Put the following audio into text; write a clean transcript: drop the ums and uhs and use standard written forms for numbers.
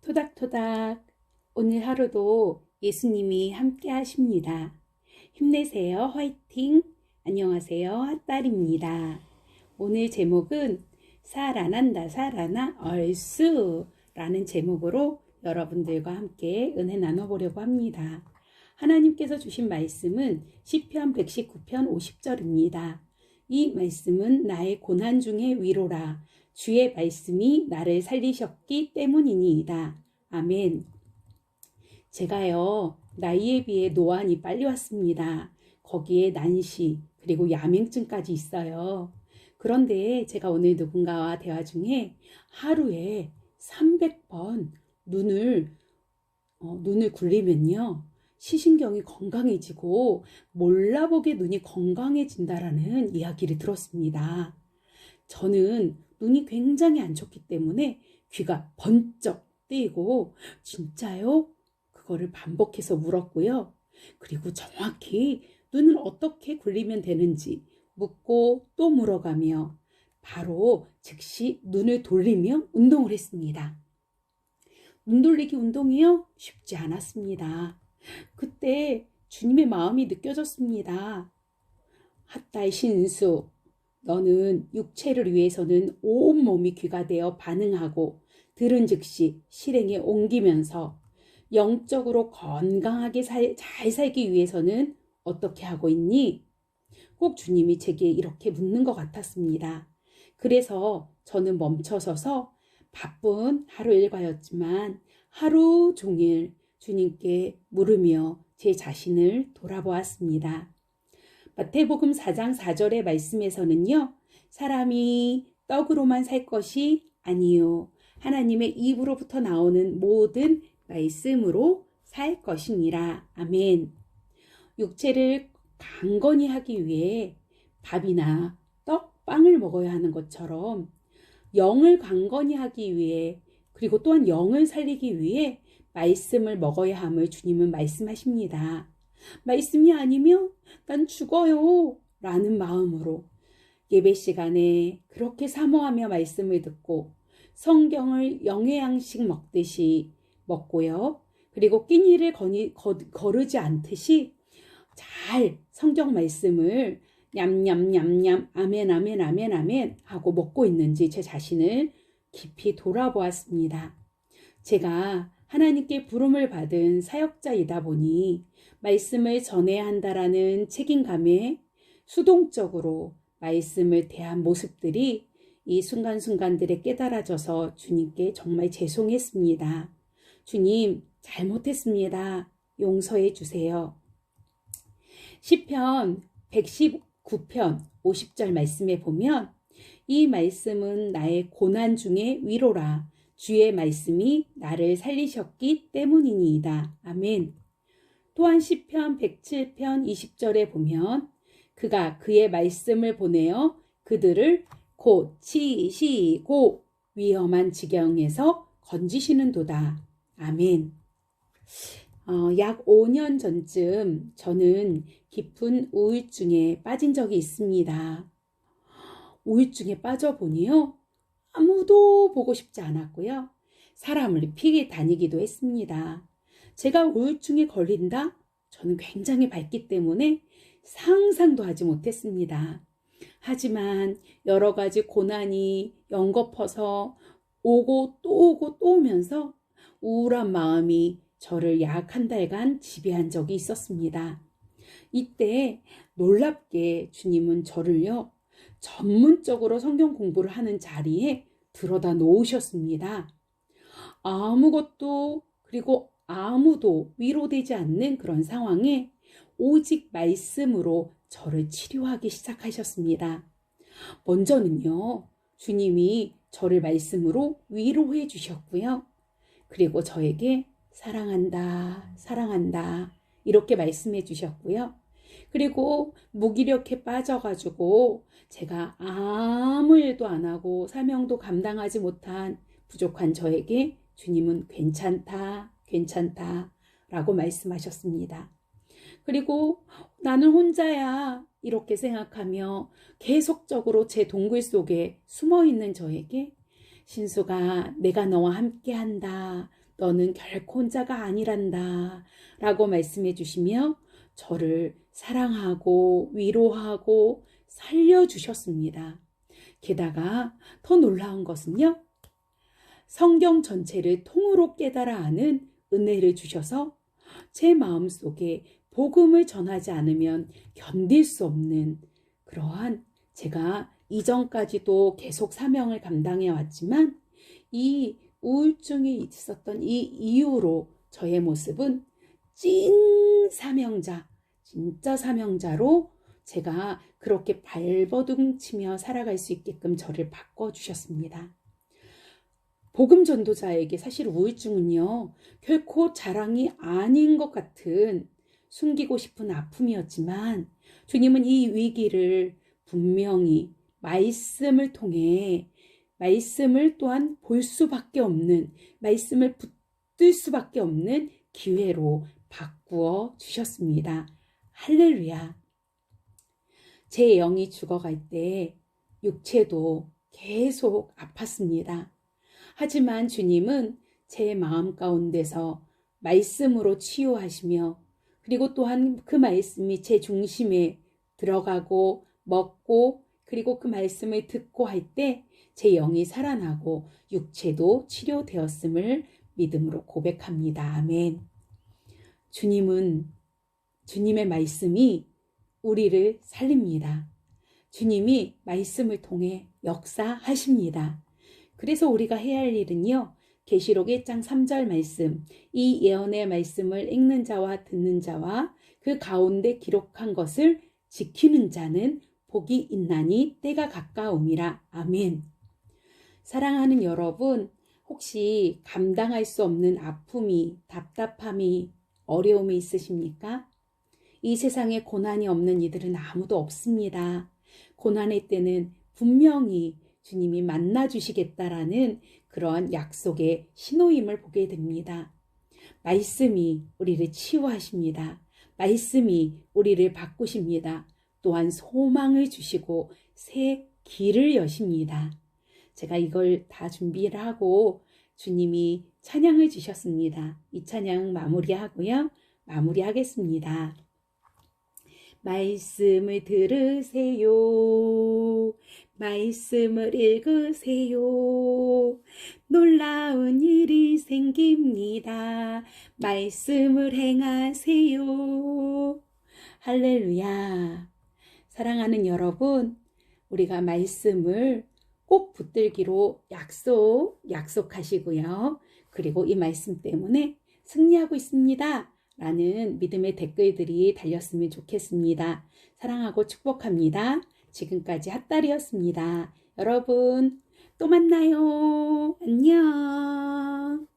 토닥토닥. 오늘 하루도 예수님이 함께 하십니다. 힘내세요. 화이팅! 안녕하세요. 핫딸입니다. 오늘 제목은 살아난다 살아나 얼쑤 라는 제목으로 여러분들과 함께 은혜 나눠보려고 합니다. 하나님께서 주신 말씀은 시편 119편 50절입니다. 이 말씀은 나의 고난 중의 위로라. 주의 말씀이 나를 살리셨기 때문이니이다. 아멘. 제가요, 나이에 비해 노안이 빨리 왔습니다. 거기에 난시, 그리고 야맹증까지 있어요. 그런데 제가 오늘 누군가와 대화 중에 하루에 300번 눈을 굴리면요, 시신경이 건강해지고 몰라보게 눈이 건강해진다라는 이야기를 들었습니다. 저는 눈이 굉장히 안 좋기 때문에 귀가 번쩍 뜨이고 진짜요? 그거를 반복해서 물었고요. 그리고 정확히 눈을 어떻게 굴리면 되는지 묻고 또 물어가며 바로 즉시 눈을 돌리며 운동을 했습니다. 눈 돌리기 운동이요? 쉽지 않았습니다. 그때 주님의 마음이 느껴졌습니다. 핫딸 신수, 너는 육체를 위해서는 온몸이 귀가 되어 반응하고 들은 즉시 실행에 옮기면서 영적으로 건강하게 잘 살기 위해서는 어떻게 하고 있니? 꼭 주님이 제게 이렇게 묻는 것 같았습니다. 그래서 저는 멈춰서서 바쁜 하루 일과였지만 하루 종일 주님께 물으며 제 자신을 돌아보았습니다. 마태복음 4장 4절의 말씀에서는요, 사람이 떡으로만 살 것이 아니요 하나님의 입으로부터 나오는 모든 말씀으로 살 것이니라. 아멘. 육체를 강건히 하기 위해 밥이나 떡, 빵을 먹어야 하는 것처럼 영을 강건히 하기 위해, 그리고 또한 영을 살리기 위해 말씀을 먹어야 함을 주님은 말씀하십니다. 말씀이 아니면 난 죽어요 라는 마음으로 예배 시간에 그렇게 사모하며 말씀을 듣고 성경을 영의 양식 먹듯이 먹고요. 그리고 끼니를 거르지 않듯이 잘 성경 말씀을 냠냠냠냠 아멘 아멘 아멘 아멘 하고 먹고 있는지 제 자신을 깊이 돌아보았습니다. 제가 하나님께 부름을 받은 사역자이다 보니 말씀을 전해야 한다라는 책임감에 수동적으로 말씀을 대한 모습들이 이 순간순간들에 깨달아져서 주님께 정말 죄송했습니다. 주님, 잘못했습니다. 용서해 주세요. 시편 119편 50절 말씀에 보면 이 말씀은 나의 고난 중의 위로라. 주의 말씀이 나를 살리셨기 때문이니이다. 아멘. 또한 시편 107편 20절에 보면 그가 그의 말씀을 보내어 그들을 고치시고 위험한 지경에서 건지시는도다. 아멘. 약 5년 전쯤 저는 깊은 우울증에 빠진 적이 있습니다. 우울증에 빠져보니요, 아무도 보고 싶지 않았고요. 사람을 피해 다니기도 했습니다. 제가 우울증에 걸린다? 저는 굉장히 밝기 때문에 상상도 하지 못했습니다. 하지만 여러 가지 고난이 연거퍼서 오고 또 오면서 우울한 마음이 저를 약 한 달간 지배한 적이 있었습니다. 이때 놀랍게 주님은 저를요, 전문적으로 성경 공부를 하는 자리에 들어다 놓으셨습니다. 아무것도, 그리고 아무도 위로되지 않는 그런 상황에 오직 말씀으로 저를 치료하기 시작하셨습니다. 먼저는요, 주님이 저를 말씀으로 위로해 주셨고요. 그리고 저에게 사랑한다, 사랑한다 이렇게 말씀해 주셨고요. 그리고 무기력에 빠져가지고 제가 아무 일도 안 하고 사명도 감당하지 못한 부족한 저에게 주님은 괜찮다, 괜찮다 라고 말씀하셨습니다. 그리고 나는 혼자야 이렇게 생각하며 계속적으로 제 동굴 속에 숨어있는 저에게 신수가 내가 너와 함께한다. 너는 결코 혼자가 아니란다 라고 말씀해 주시며 저를 사랑하고 위로하고 살려주셨습니다. 게다가 더 놀라운 것은요. 성경 전체를 통으로 깨달아 아는 은혜를 주셔서 제 마음속에 복음을 전하지 않으면 견딜 수 없는 그러한 제가 이전까지도 계속 사명을 감당해 왔지만 이 우울증이 있었던 이 이유로 저의 모습은 찐 사명자, 진짜 사명자로 제가 그렇게 발버둥치며 살아갈 수 있게끔 저를 바꿔주셨습니다. 복음 전도자에게 사실 우울증은요, 결코 자랑이 아닌 것 같은 숨기고 싶은 아픔이었지만 주님은 이 위기를 분명히 말씀을 통해 말씀을 또한 볼 수밖에 없는, 말씀을 붙들 수밖에 없는 기회로 바꾸어 주셨습니다. 할렐루야. 제 영이 죽어갈 때 육체도 계속 아팠습니다. 하지만 주님은 제 마음 가운데서 말씀으로 치유하시며 그리고 또한 그 말씀이 제 중심에 들어가고 먹고 그리고 그 말씀을 듣고 할 때 제 영이 살아나고 육체도 치료되었음을 믿음으로 고백합니다. 아멘. 주님의 말씀이 우리를 살립니다. 주님이 말씀을 통해 역사하십니다. 그래서 우리가 해야 할 일은요. 계시록 1장 3절 말씀, 이 예언의 말씀을 읽는 자와 듣는 자와 그 가운데 기록한 것을 지키는 자는 복이 있나니 때가 가까움이라. 아멘. 사랑하는 여러분, 혹시 감당할 수 없는 아픔이, 답답함이, 어려움이 있으십니까? 이 세상에 고난이 없는 이들은 아무도 없습니다. 고난의 때는 분명히 주님이 만나주시겠다라는 그러한 약속의 신호임을 보게 됩니다. 말씀이 우리를 치유하십니다. 말씀이 우리를 바꾸십니다. 또한 소망을 주시고 새 길을 여십니다. 제가 이걸 다 준비를 하고 주님이 찬양을 주셨습니다. 이 찬양 마무리하겠습니다. 말씀을 들으세요. 말씀을 읽으세요. 놀라운 일이 생깁니다. 말씀을 행하세요. 할렐루야. 사랑하는 여러분, 우리가 말씀을 꼭 붙들기로 약속하시고요. 그리고 이 말씀 때문에 승리하고 있습니다. 라는 믿음의 댓글들이 달렸으면 좋겠습니다. 사랑하고 축복합니다. 지금까지 핫달이었습니다. 여러분, 또 만나요. 안녕.